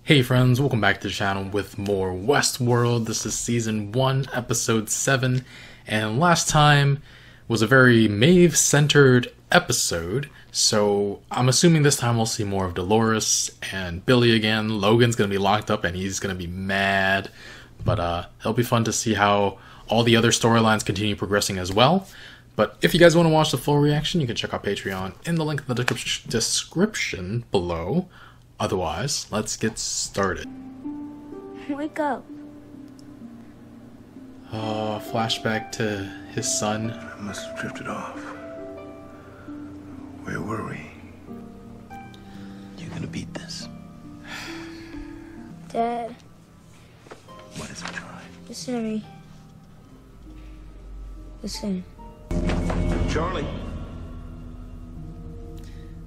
Hey friends, welcome back to the channel with more Westworld. This is Season 1, Episode 7, and last time was a very Maeve-centered episode, so I'm assuming this time we'll see more of Dolores and Billy again. Logan's gonna be locked up and he's gonna be mad, but it'll be fun to see how all the other storylines continue progressing as well. But if you guys want to watch the full reaction, you can check out Patreon in the link in the description below. Otherwise, let's get started. Wake up. Flashback to his son. I must have drifted off. Where were we? You're gonna beat this. Dad, What is it, Charlie? listen to me. Listen. Charlie,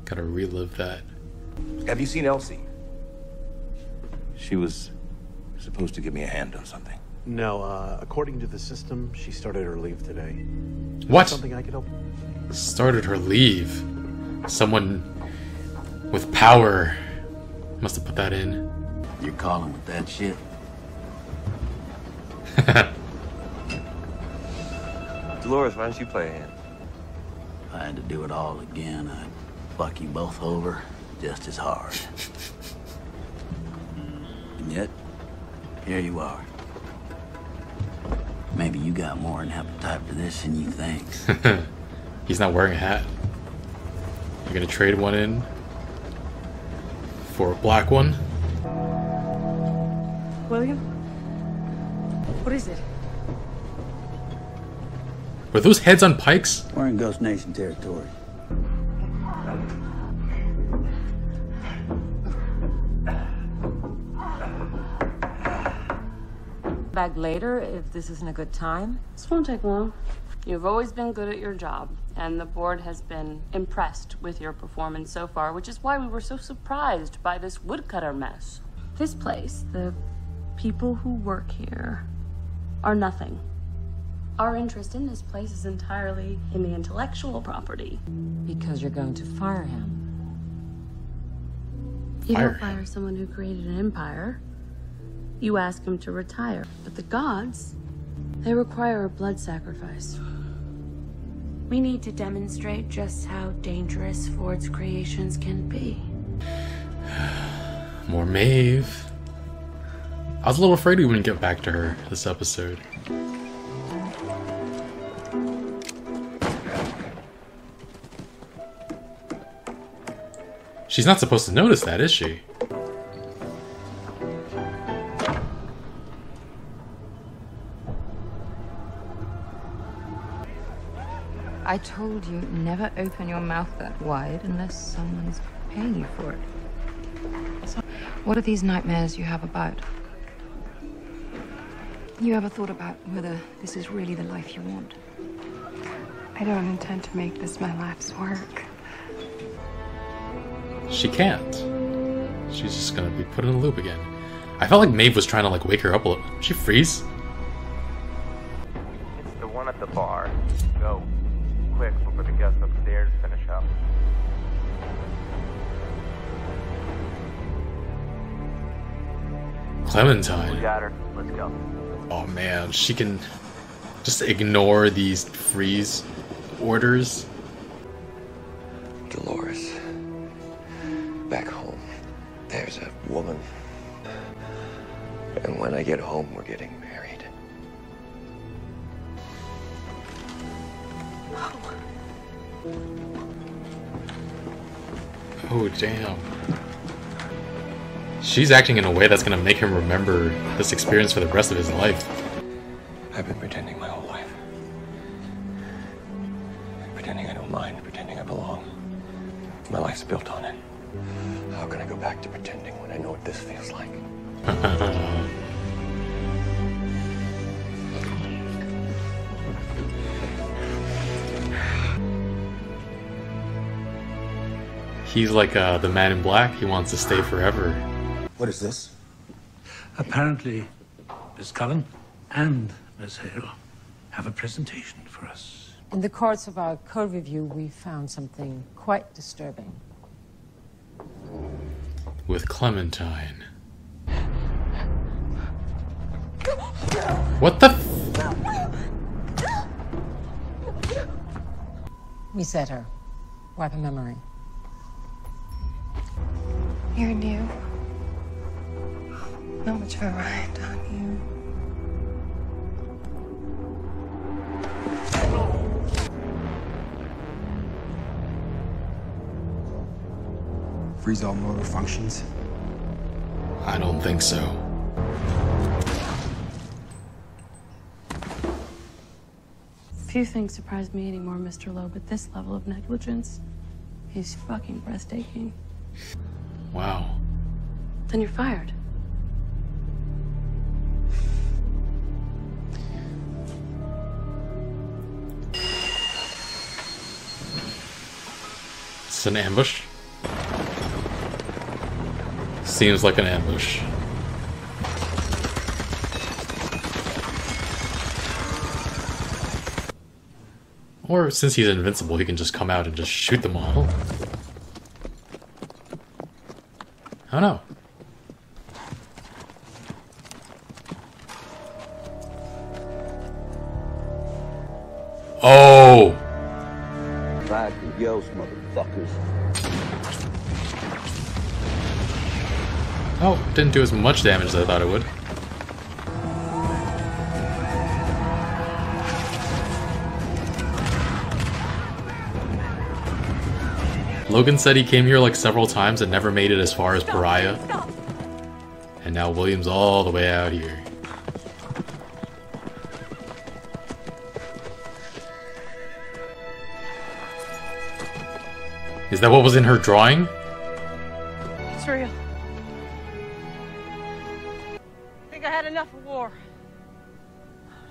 Gotta relive that. have you seen Elsie? She was supposed to give me a hand on something. No, according to the system, she started her leave today. What? Something I could help? Started her leave. Someone with power must have put that in. You're calling with that shit. Dolores, why don't you play a hand? If I had to do it all again, I'd fuck you both over just as hard. And yet, here you are. Maybe you got more an appetite for this than you think. He's not wearing a hat. You're gonna trade one in for a black one? William? What is it? Were those heads on pikes? We're in Ghost Nation territory. Back later if this isn't a good time. This won't take long. You've always been good at your job, and the board has been impressed with your performance so far, which is why we were so surprised by this woodcutter mess. This place, the people who work here, are nothing. Our interest in this place is entirely in the intellectual property. Because you're going to fire him. You Fire don't fire someone who created an empire. You ask him to retire. But the gods, they require a blood sacrifice. We need to demonstrate just how dangerous Ford's creations can be. More Maeve. I was a little afraid we wouldn't get back to her this episode. She's not supposed to notice that, is she? I told you, never open your mouth that wide unless someone's paying you for it. So, what are these nightmares you have about? You ever thought about whether this is really the life you want? I don't intend to make this my life's work. She can't. She's just gonna be put in a loop again. I felt like Maeve was trying to like wake her up a little. She freeze? It's the one at the bar. Go. Quick before the guests upstairs finish up. We Clementine. got her. Let's go. Oh man, she can just ignore these freeze orders. Dolores, back home, there's a woman. And when I get home, we're getting married. Oh damn. She's acting in a way that's gonna make him remember this experience for the rest of his life. I've been pretending my whole life. Pretending I don't mind, pretending I belong. My life's built on it. How can I go back to pretending when I know what this feels like? He's like the man in black. He wants to stay forever. What is this? Apparently, Miss Cullen and Miss Hale have a presentation for us. In the course of our code review, we found something quite disturbing. With Clementine. What the Reset her. Wipe her memory. You're new. Not much of a ride on you. Freeze all motor functions? I don't think so. Few things surprise me anymore, Mr. Lowe, but this level of negligence is fucking breathtaking. Wow. Then you're fired. It's an ambush. Seems like an ambush. Or since he's invincible, he can just come out and just shoot them all. I don't know. Oh! Back and yells, motherfuckers. Oh, didn't do as much damage as I thought it would. Logan said he came here like several times and never made it as far as Pariah. And now William's all the way out here. Is that what was in her drawing? It's real. I think I had enough of war.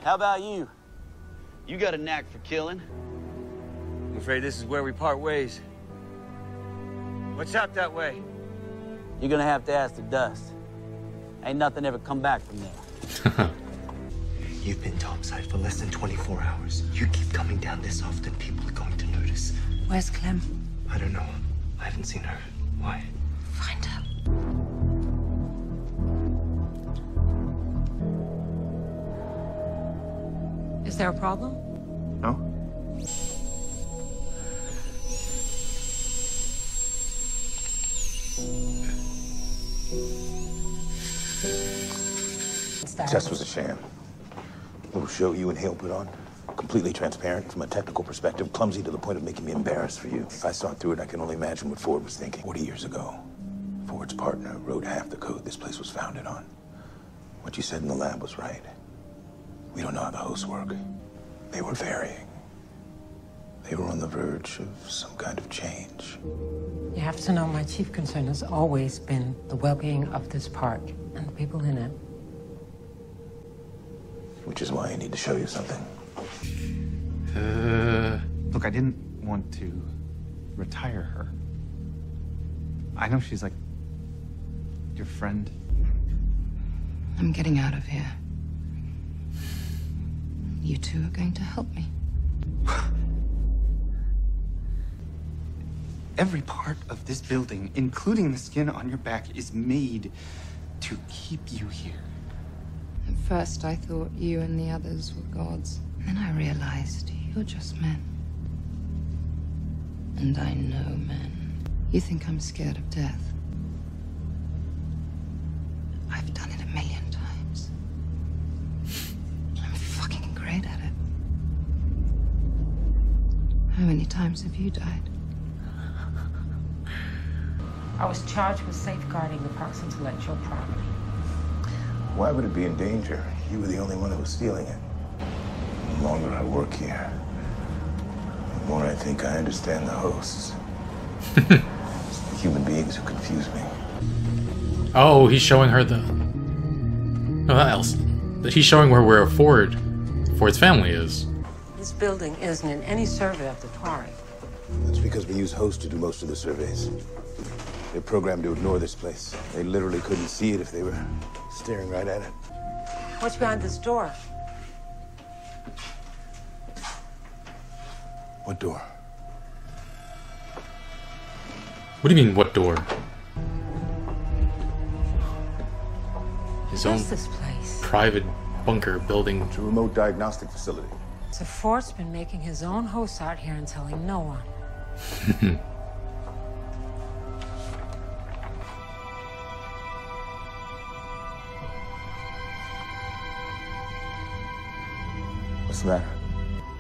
How about you? You got a knack for killing. I'm afraid this is where we part ways. What's out that way? You're gonna have to ask the dust. Ain't nothing ever come back from there. You've been topside for less than 24 hours. You keep coming down this often, people are going to notice. Where's Clem? I don't know. I haven't seen her. Why? Find her. Is there a problem? No? Test was a sham. Little show you and Hale put on. Completely transparent from a technical perspective, clumsy to the point of making me embarrassed for you. If I saw through it, I can only imagine what Ford was thinking. 40 years ago, Ford's partner wrote half the code this place was founded on. What you said in the lab was right. We don't know how the hosts work. They were varying. They were on the verge of some kind of change. You have to know my chief concern has always been the well-being of this park and the people in it. Which is why I need to show you something. Look, I didn't want to retire her. I know she's like your friend. I'm getting out of here. You two are going to help me. Every part of this building, including the skin on your back, is made to keep you here. At first, I thought you and the others were gods. Then I realized you're just men. And I know men. You think I'm scared of death? I've done it 1,000,000 times. I'm fucking great at it. How many times have you died? I was charged with safeguarding the park's intellectual property. Why would it be in danger? You were the only one who was stealing it. The longer I work here, the more I think I understand the hosts. It's the human beings who confuse me. Oh, he's showing her the... No, what else? He's showing her where Ford's family is. This building isn't in any survey of the quarry. That's because we use hosts to do most of the surveys. They're programmed to ignore this place. They literally couldn't see it if they were staring right at it. What's behind this door? What door? What do you mean, what door? His own What's this place? private bunker building. It's a remote diagnostic facility. So Ford's been making his own hosts out here and telling no one. What's the matter?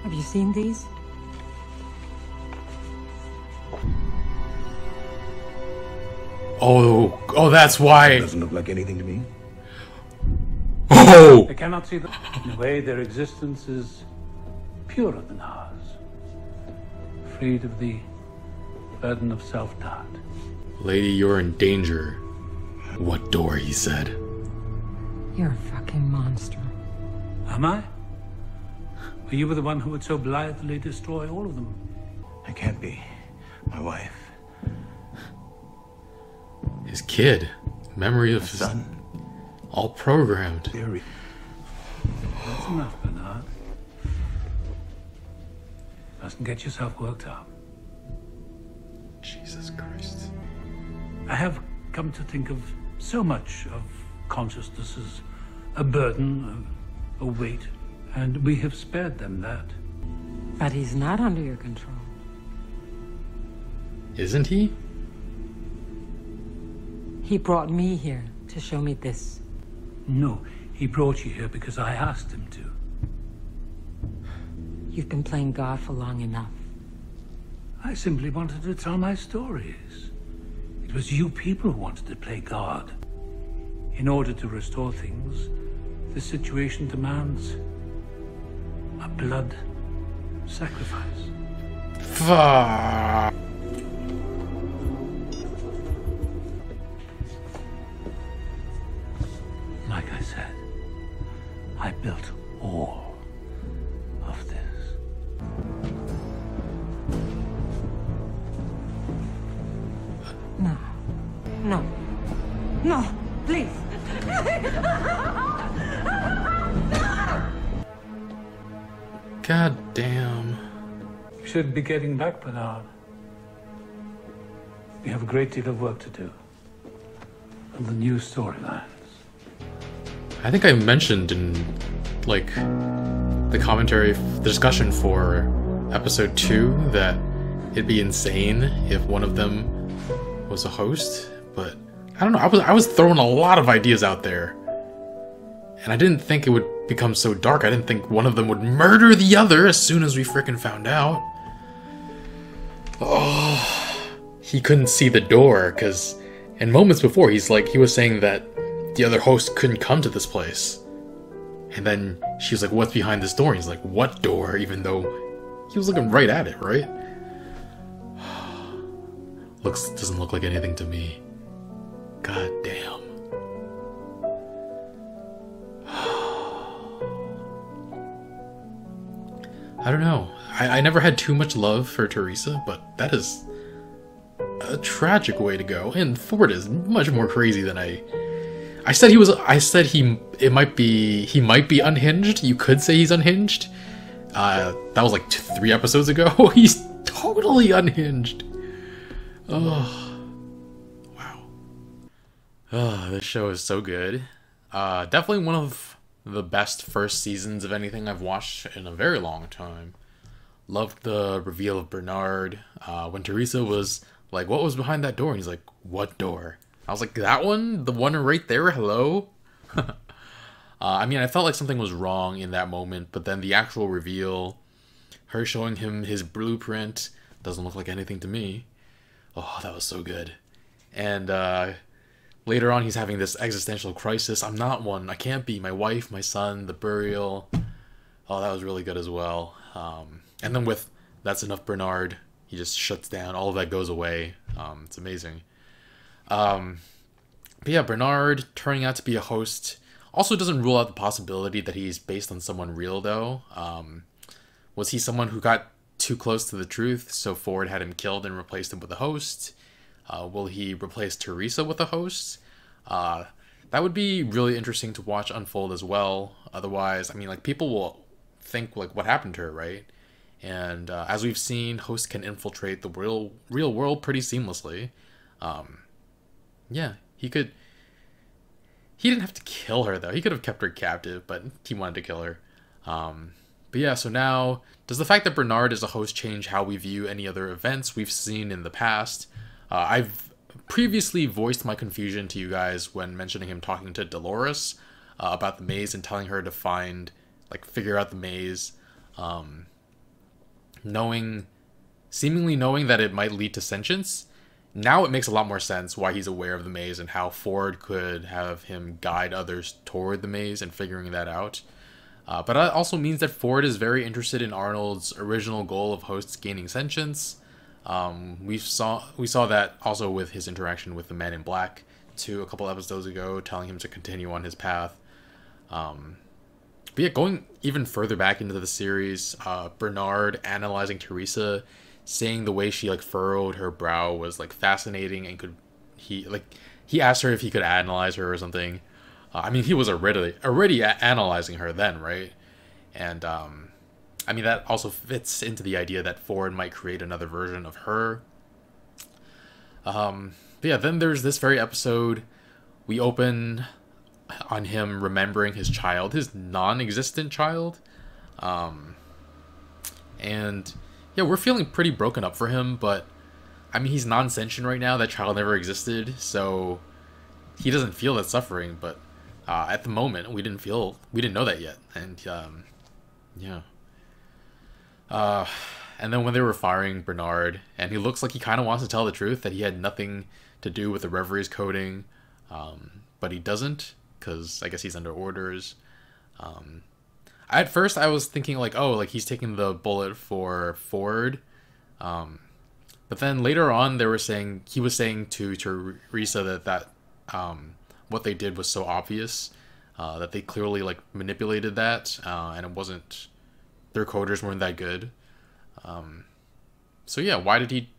Have you seen these? Oh, that's why. It doesn't look like anything to me. Oh! I cannot see them. In a way, their existence is purer than ours. Freed of the burden of self-doubt. Lady, you're in danger. What door, he said. You're a fucking monster. Am I? Well, you were the one who would so blithely destroy all of them. I can't be. My wife. His kid. Memory of his son. All programmed. That's enough, Bernard. Mustn't get yourself worked up. Jesus Christ. I have come to think of so much of consciousness as a burden, a weight, and we have spared them that. But he's not under your control. Isn't he? He brought me here to show me this. No, he brought you here because I asked him to. You've been playing God for long enough. I simply wanted to tell my stories. It was you people who wanted to play God. In order to restore things, the situation demands a blood sacrifice. Fuck. Like I said, I built all of this. No. No. No, please. God damn. You should be getting back, Bernard. We have a great deal of work to do on the new storylines. I think I mentioned in, like, the commentary, the discussion for episode 2 that it'd be insane if one of them was a host, but I don't know, I was throwing a lot of ideas out there, and I didn't think it would become so dark. I didn't think one of them would murder the other as soon as we frickin' found out. Oh, he couldn't see the door, because in moments before, he was saying that the other host couldn't come to this place. And then she was like, what's behind this door? And he's like, what door? Even though he was looking right at it, right? Doesn't look like anything to me. God damn. I don't know. I never had too much love for Teresa, but that is a tragic way to go. And Ford is much more crazy than I said he might be unhinged. You could say he's unhinged. That was like 3 episodes ago. He's totally unhinged. Oh, wow. Oh, this show is so good. Definitely one of the best first seasons of anything I've watched in a very long time. Loved the reveal of Bernard. When Teresa was like, what was behind that door? And he's like, what door? I was like, that one? The one right there? Hello? I mean, I felt like something was wrong in that moment, but then the actual reveal, her showing him his blueprint, doesn't look like anything to me. Oh, that was so good. And later on, he's having this existential crisis. I'm not one. I can't be. My wife, my son, the burial. Oh, that was really good as well. And then with That's Enough Bernard, he just shuts down. All of that goes away. It's amazing. But yeah, Bernard turning out to be a host also doesn't rule out the possibility that he's based on someone real, though. Was he someone who got too close to the truth, so Ford had him killed and replaced him with a host? Will he replace Teresa with a host? That would be really interesting to watch unfold as well. Otherwise, I mean, like, people will think, like, what happened to her, right? And as we've seen, hosts can infiltrate the real world pretty seamlessly. Yeah, he could He didn't have to kill her, though. He could have kept her captive, but he wanted to kill her. But yeah, so now, does the fact that Bernard is a host change how we view any other events we've seen in the past? I've previously voiced my confusion to you guys when mentioning him talking to Dolores about the maze and telling her to figure out the maze. Seemingly knowing that it might lead to sentience. Now it makes a lot more sense why he's aware of the maze and how Ford could have him guide others toward the maze and figuring that out. But that also means that Ford is very interested in Arnold's original goal of hosts gaining sentience. We saw that also with his interaction with the Man in Black a couple episodes ago, telling him to continue on his path. But yeah, going even further back into the series, Bernard analyzing Teresa, saying the way she furrowed her brow was fascinating, and he asked her if he could analyze her or something. I mean, he was already analyzing her then, right? And I mean, that also fits into the idea that Ford might create another version of her. But yeah, then there's this very episode. We open on him remembering his child, his non-existent child. And yeah, we're feeling pretty broken up for him, but I mean, he's non-sentient right now. That child never existed, so he doesn't feel that suffering, but at the moment, we didn't know that yet. And yeah. And then when they were firing Bernard, and he looks like he kind of wants to tell the truth, that he had nothing to do with the Reveries coding, but he doesn't, because I guess he's under orders. At first, I was thinking he's taking the bullet for Ford, but then later on, he was saying to Teresa that what they did was so obvious, that they clearly manipulated that, and it wasn't, their coders weren't that good. So yeah, why did he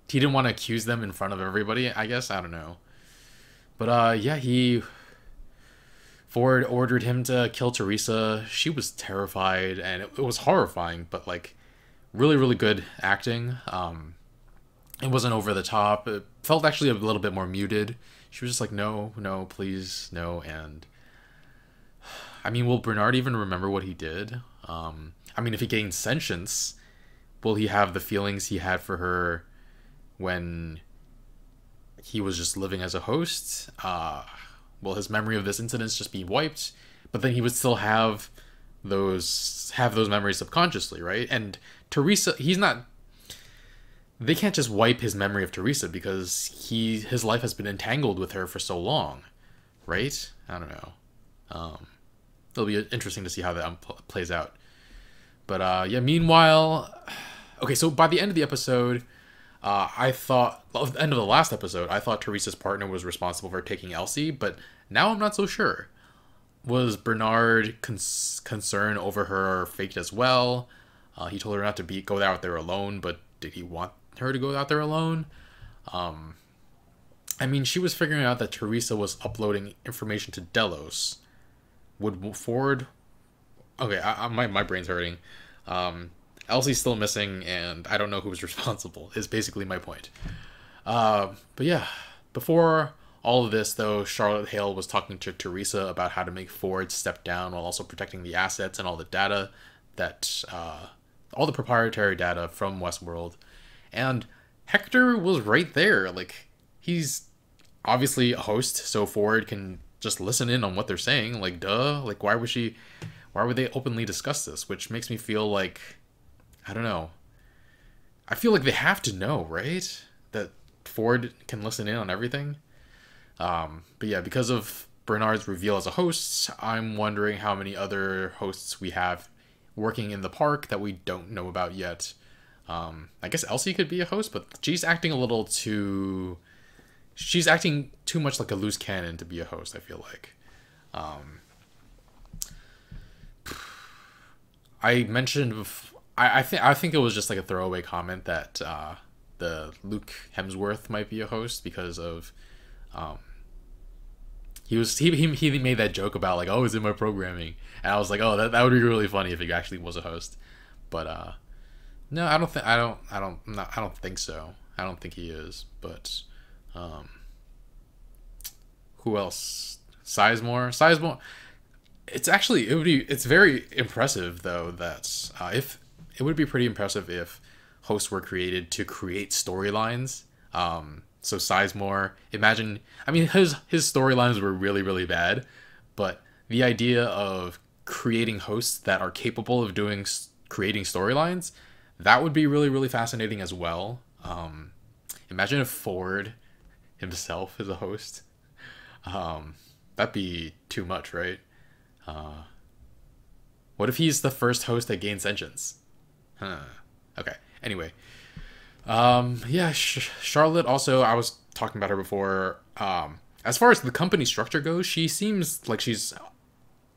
didn't want to accuse them in front of everybody, I guess, I don't know. But yeah, Ford ordered him to kill Teresa. She was terrified, and it was horrifying, but really, really good acting. It wasn't over the top. It felt actually a little bit more muted. She was just no, please, no. And I mean, will Bernard even remember what he did? I mean, if he gains sentience, will he have the feelings he had for her when he was just living as a host? Will his memory of this incident just be wiped? But then he would still have those memories subconsciously, right? And Teresa, they can't just wipe his memory of Teresa because his life has been entangled with her for so long, right? I don't know. It'll be interesting to see how that plays out. But yeah, meanwhile, okay, so by the end of the episode, the end of the last episode, I thought Teresa's partner was responsible for taking Elsie, but now I'm not so sure. Was Bernard concerned over her faked as well? He told her not to go out there alone, but did he want her to go out there alone? I mean, she was figuring out that Teresa was uploading information to Delos. Would Ford... Okay, my brain's hurting. Elsie's still missing, and I don't know who's responsible, is basically my point. But yeah, before all of this, though, Charlotte Hale was talking to Teresa about how to make Ford step down while also protecting the assets and all the data all the proprietary data from Westworld. And Hector was right there. He's obviously a host, so Ford can just listen in on what they're saying. Duh. Why would they openly discuss this? Which makes me feel I don't know. I feel like they have to know, right? That Ford can listen in on everything. But yeah, because of Bernard's reveal as a host, I'm wondering how many other hosts we have working in the park that we don't know about yet. I guess Elsie could be a host, but she's acting too much like a loose cannon to be a host, I feel like. I mentioned, I think it was just a throwaway comment that the Luke Hemsworth might be a host because of he made that joke about oh, it's in my programming, and I was like, oh, that would be really funny if he actually was a host. But no, I don't think so. I don't think he is. But who else? Sizemore. It's very impressive though that if it would be pretty impressive if hosts were created to create storylines. So Sizemore, imagine, I mean, his storylines were really, really bad, but the idea of creating hosts that are capable of creating storylines, that would be really, really fascinating as well. Imagine if Ford himself is a host. That'd be too much, right? What if he's the first host that gains sentience? Okay. Anyway. Yeah, Charlotte also, I was talking about her before. As far as the company structure goes, she seems like she's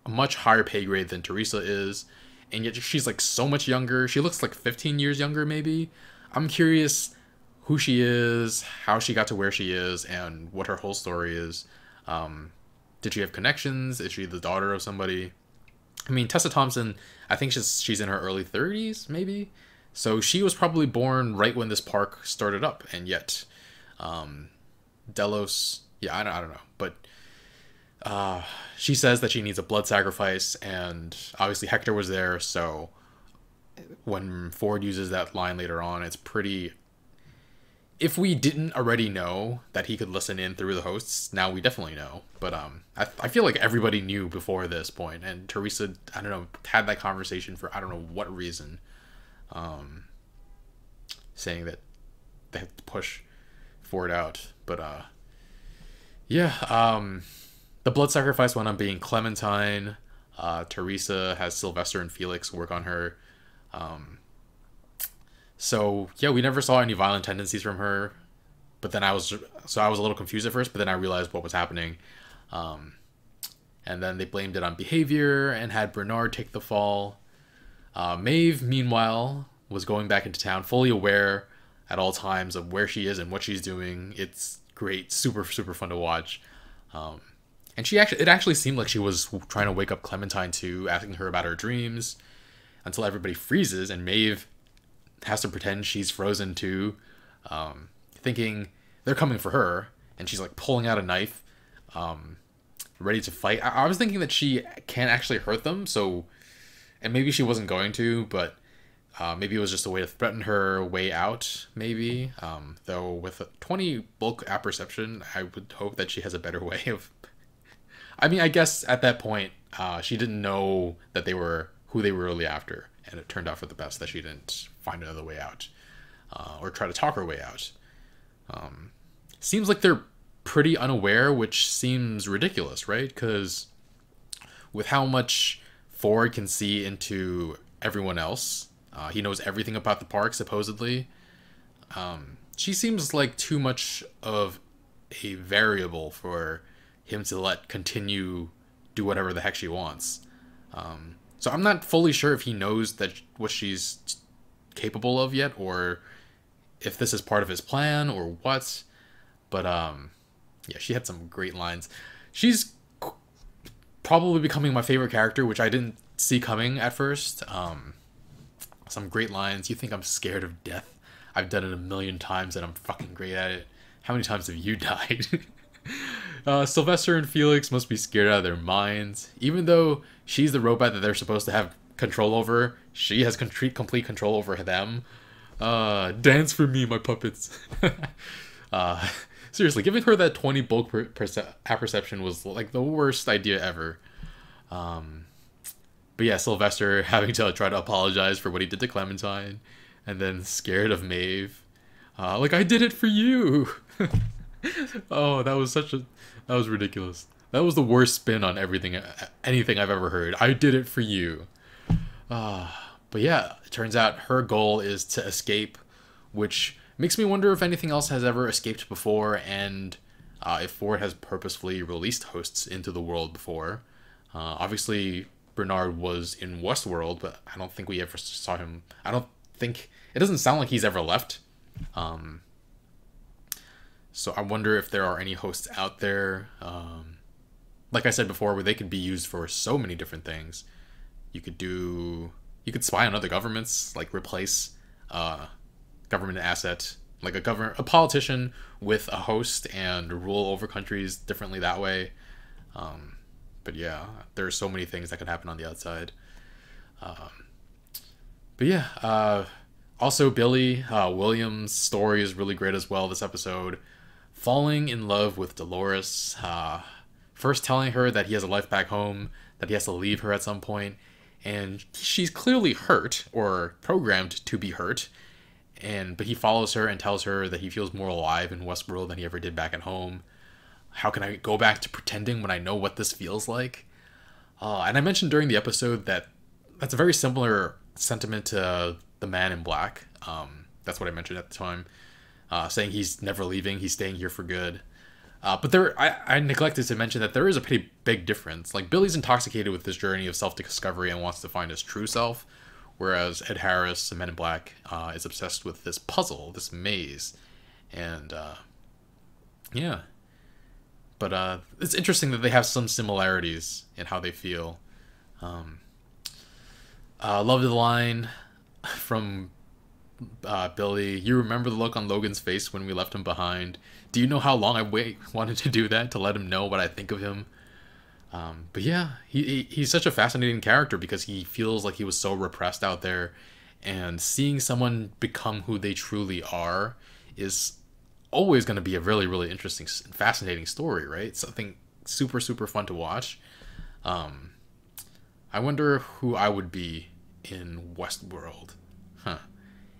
a much higher pay grade than Teresa is. And yet she's like so much younger. She looks like 15 years younger, maybe. I'm curious who she is, how she got to where she is, and what her whole story is. Did she have connections? Is she the daughter of somebody? I mean, Tessa Thompson, I think she's in her early 30s, maybe. So she was probably born right when this park started up, and yet Delos, yeah, I don't know, but she says that she needs a blood sacrifice, and obviously Hector was there, so when Ford uses that line later on, it's pretty... If we didn't already know that he could listen in through the hosts, now we definitely know. But I feel like everybody knew before this point, and Teresa, I don't know, had that conversation for I don't know what reason. Saying that they had to push Ford out, but yeah, the blood sacrifice wound up being Clementine. Teresa has Sylvester and Felix work on her. So yeah, we never saw any violent tendencies from her, but then I was a little confused at first, but then I realized what was happening. And then they blamed it on behavior and had Bernard take the fall. Maeve, meanwhile, was going back into town, fully aware at all times of where she is and what she's doing. It's great, super, super fun to watch. And it actually seemed like she was trying to wake up Clementine too, asking her about her dreams, until everybody freezes and Maeve has to pretend she's frozen too, thinking they're coming for her, and she's like pulling out a knife, ready to fight. I was thinking that she can't actually hurt them, so... And maybe she wasn't going to, but maybe it was just a way to threaten her way out, maybe. Though with a 20 bulk apperception, I would hope that she has a better way of... I mean, I guess at that point, she didn't know that they were who they were really after. And it turned out for the best that she didn't find another way out. Or try to talk her way out. Seems like they're pretty unaware, which seems ridiculous, right? Because with how much Ford can see into everyone else, he knows everything about the park, supposedly. She seems like too much of a variable for him to let continue do whatever the heck she wants. So I'm not fully sure if he knows that what she's capable of yet, or if this is part of his plan, or what. But yeah, she had some great lines. She's probably becoming my favorite character, which I didn't see coming at first. Some great lines. You think I'm scared of death? I've done it 1,000,000 times and I'm fucking great at it. How many times have you died? Sylvester and Felix must be scared out of their minds. Even though she's the robot that they're supposed to have control over, she has complete control over them. Dance for me, my puppets. Seriously, giving her that 20 bulk apperception was like the worst idea ever. But yeah, Sylvester having to try to apologize for what he did to Clementine, and then scared of Maeve. Like, I did it for you. Oh, that was ridiculous. That was the worst spin on anything I've ever heard. I did it for you. But yeah, it turns out her goal is to escape, which makes me wonder if anything else has ever escaped before, and if Ford has purposefully released hosts into the world before. Obviously, Bernard was in Westworld, but I don't think we ever saw him. It doesn't sound like he's ever left. So I wonder if there are any hosts out there, like I said before, where they could be used for so many different things. You could spy on other governments, like replace government asset, like a politician with a host, and rule over countries differently that way. But yeah, there's so many things that could happen on the outside. But yeah, also Billy Williams' story is really great as well this episode. Falling in love with Dolores, first telling her that he has a life back home, that he has to leave her at some point, and she's clearly hurt, or programmed to be hurt, but he follows her and tells her that he feels more alive in Westworld than he ever did back at home. How can I go back to pretending when I know what this feels like? And I mentioned during the episode that that's a very similar sentiment to The Man in Black. That's what I mentioned at the time. Saying he's never leaving, he's staying here for good. But I neglected to mention that there is a pretty big difference. Like, Billy's intoxicated with this journey of self-discovery and wants to find his true self, whereas Ed Harris, the Man in Black, is obsessed with this puzzle, this maze. And, yeah. But it's interesting that they have some similarities in how they feel. Love the line from Billy. You remember the look on Logan's face when we left him behind? Do you know how long I wanted to do that, to let him know what I think of him? But yeah, he's such a fascinating character because he feels like he was so repressed out there, and seeing someone become who they truly are is always going to be a really, really interesting, fascinating story, right? Something super, super fun to watch. I wonder who I would be in Westworld.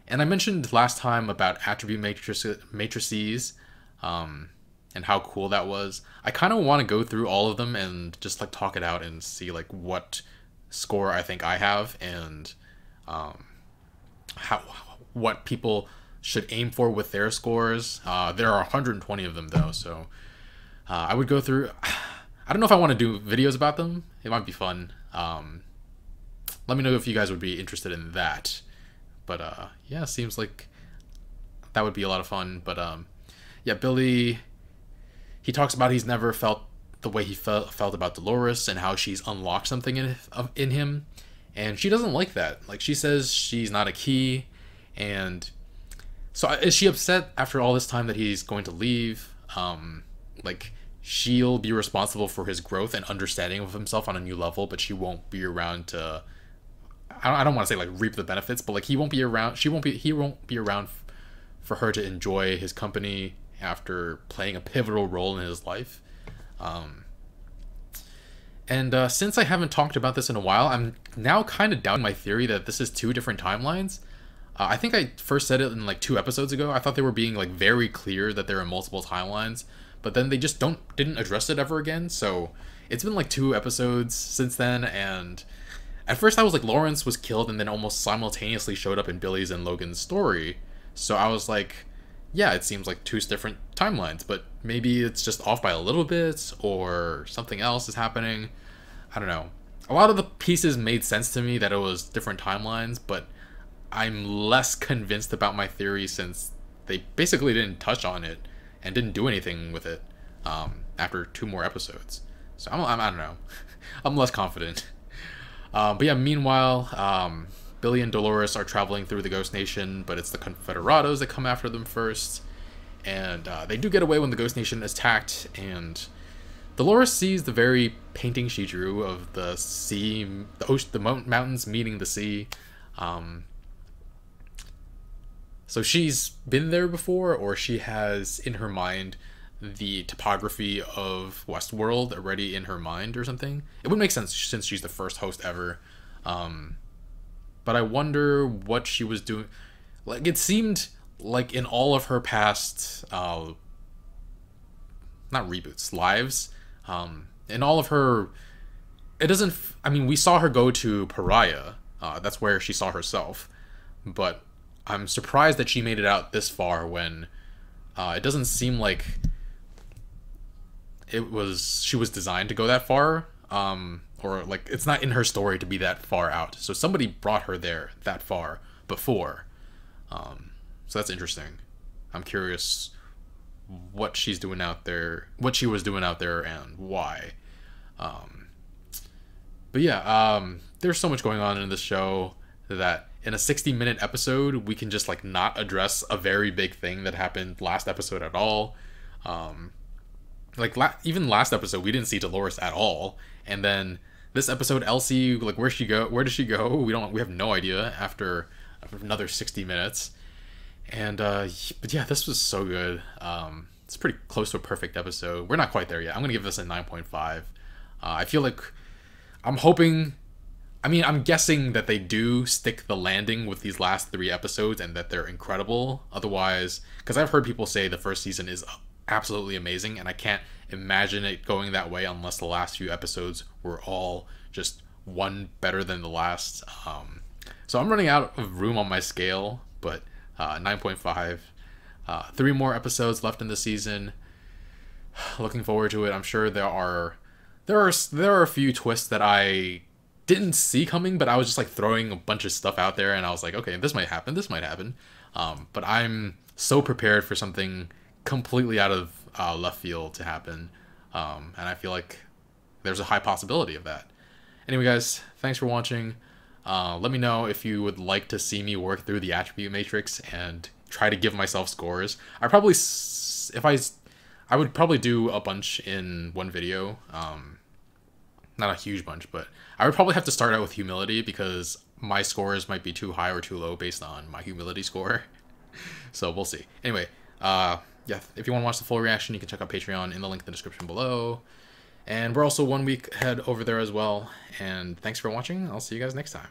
And I mentioned last time about attribute matrices, and how cool that was. I kind of want to go through all of them and just like talk it out and see like what score I think I have, and what people should aim for with their scores. There are 120 of them though, so I would go through. I don't know if I want to do videos about them. It might be fun. Let me know if you guys would be interested in that. But yeah, seems like that would be a lot of fun. But yeah, Billy, he talks about he's never felt the way he felt about Dolores, and how she's unlocked something in him, and she doesn't like that. Like, she says she's not a key, and so is she upset after all this time that he's going to leave? Like, she'll be responsible for his growth and understanding of himself on a new level, but she won't be around to, I don't want to say like reap the benefits, but like he won't be around for her to enjoy his company after playing a pivotal role in his life. And since I haven't talked about this in a while, I'm now kind of doubting my theory that this is two different timelines. I think I first said it in like 2 episodes ago. I thought they were being like very clear that there are multiple timelines, but then they just didn't address it ever again. So it's been like 2 episodes since then, and at first I was like, Lawrence was killed and then almost simultaneously showed up in Billy's and Logan's story. So I was like, yeah, it seems like 2 different timelines, but maybe it's just off by a little bit, or something else is happening. I don't know. A lot of the pieces made sense to me that it was different timelines, but I'm less convinced about my theory since they basically didn't touch on it and didn't do anything with it after 2 more episodes. So I don't know. I'm less confident. But yeah, meanwhile, Billy and Dolores are traveling through the Ghost Nation, but it's the Confederados that come after them first. And they do get away when the Ghost Nation is attacked, and Dolores sees the very painting she drew of the sea, the ocean, the mountains meeting the sea. So she's been there before, or she has in her mind the topography of Westworld already in her mind or something. It would make sense since she's the first host ever. But I wonder what she was doing. Like, it seemed like in all of her past, not reboots, lives, in all of her, it doesn't, I mean, we saw her go to Pariah. That's where she saw herself. But I'm surprised that she made it out this far when it doesn't seem like she was designed to go that far, or like it's not in her story to be that far out. So somebody brought her there that far before. So that's interesting. I'm curious what she's doing out there, what she was doing out there, and why. But yeah, there's so much going on in this show that in a 60-minute episode, we can just like not address a very big thing that happened last episode at all. like even last episode we didn't see Dolores at all, and then this episode Elsie, like where does she go? We have no idea after another 60 minutes. And but yeah, this was so good. It's pretty close to a perfect episode. We're not quite there yet. I'm gonna give this a 9.5. I feel like I'm guessing that they do stick the landing with these last 3 episodes and that they're incredible. Otherwise, because I've heard people say the first season is absolutely amazing, and I can't imagine it going that way unless the last few episodes were all just one better than the last. So I'm running out of room on my scale, but 9.5. 3 more episodes left in the season. Looking forward to it. I'm sure there are a few twists that I didn't see coming, but I was just like throwing a bunch of stuff out there, and I was like, okay, this might happen. But I'm so prepared for something completely out of left field to happen, and I feel like there's a high possibility of that. Anyway, guys, thanks for watching. Let me know if you would like to see me work through the attribute matrix and try to give myself scores. I would probably do a bunch in one video. Not a huge bunch, but I would probably have to start out with humility because my scores might be too high or too low based on my humility score. So we'll see. Anyway, yeah, if you want to watch the full reaction, you can check out Patreon in the link in the description below. And we're also 1 week ahead over there as well. And thanks for watching. I'll see you guys next time.